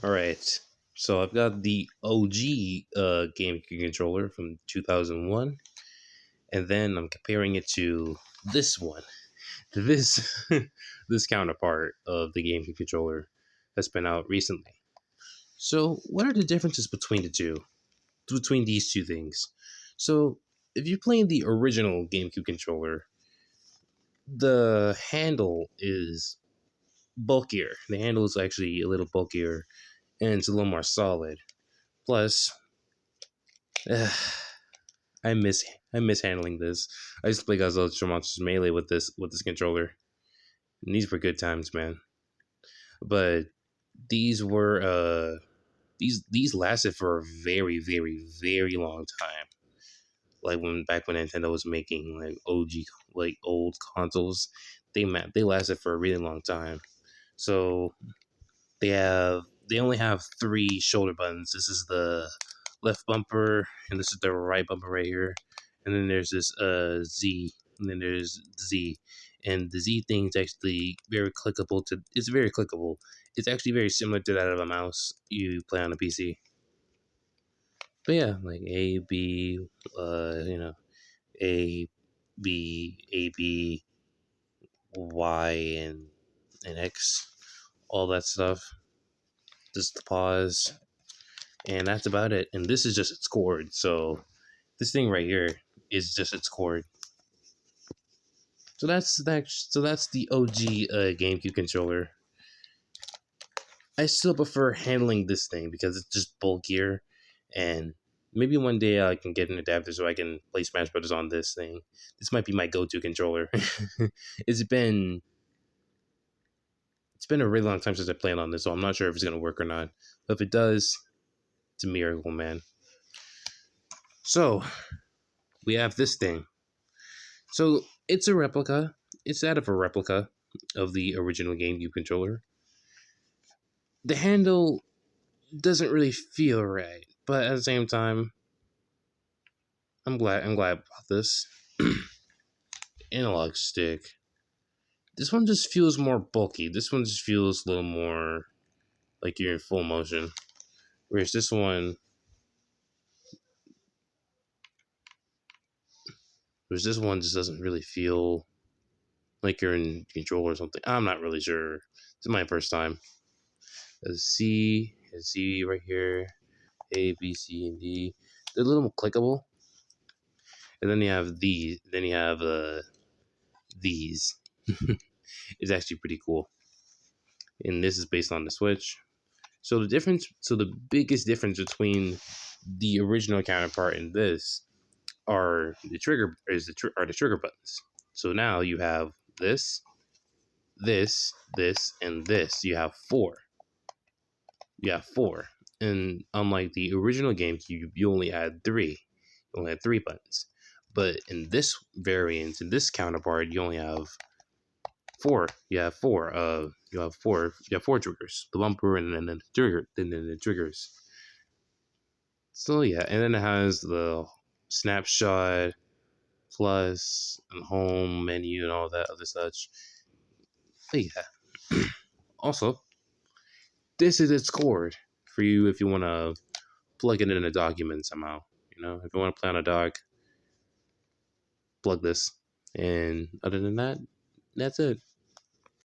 All right. So I've got the OG GameCube controller from 2001, and then I'm comparing it to this one, this this counterpart of the GameCube controller that's been out recently. So, what are the differences between the two? Between these two things? So, if you're playing the original GameCube controller, the handle is bulkier. The handle is actually a little bulkier and it's a little more solid. Plus, I miss I miss handling this. I used to play Godzilla Monsters Melee with this controller. And these were good times, man. But these were these lasted for a very long time. Like when Nintendo was making like OG like old consoles, they lasted for a really long time. So they only have three shoulder buttons. This is the left bumper, and this is the right bumper right here. And then there's this Z, and then there's Z, and the Z thing is actually very clickable. It's very clickable. It's actually very similar to that of a mouse you play on a PC. But yeah, like A B, A A B Y and X, all that stuff. Just the pause, and that's about it. And this is just its cord. So this thing right here is just its cord. So that's that. So that's the OG GameCube controller. I still prefer handling this thing because it's just bulkier, and maybe one day I can get an adapter so I can play Smash Brothers on this thing. This might be my go-to controller. it's been it's been a really long time since I played on this, so I'm not sure if it's gonna work or not. But if it does, it's a miracle, man. So we have this thing. So it's a replica. It's out of a replica of the original GameCube controller. The handle doesn't really feel right, but at the same time, I'm glad about this. Analog stick. This one just feels more bulky. This one just feels a little more like you're in full motion. Whereas this one just doesn't really feel like you're in control or something. I'm not really sure. This is my first time. A C right here, A, B, C, and D. They're a little more clickable. And then you have these. Then you have these. It's actually pretty cool. And this is based on the Switch. So the biggest difference between the original counterpart and this are the trigger buttons. So now you have this, this, and this. You have four. And unlike the original GameCube, you only had three. You only had three buttons. But in this variant, in this counterpart, you only have four. You have four. You have four triggers. The bumper and then the trigger. Then the triggers. So yeah, and then it has the snapshot, plus, and home menu and all that other such. But yeah. Also, this is its cord for you if you want to plug it in a document somehow. If you want to play on a dock, plug this. And other than that, that's it.